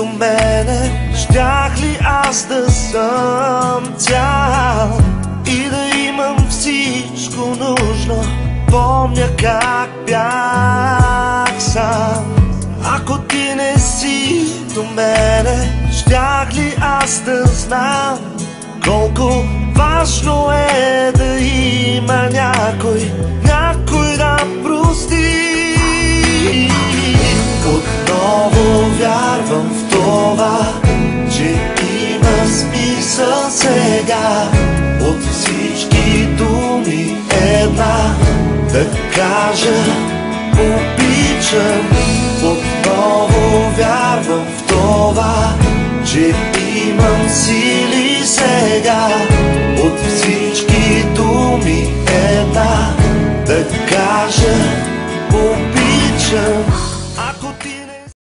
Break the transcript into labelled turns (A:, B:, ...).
A: до мене, щях ли аз да съм цял и да имам всичко нужно? Помня как бях сам. Ако ти не си до мене, щях ли аз да знам колко важно е да има някой да прости. Отново вярвам в това, че има смисъл сега от всички думи една да кажа обичам. Отново вярвам в това, че имам си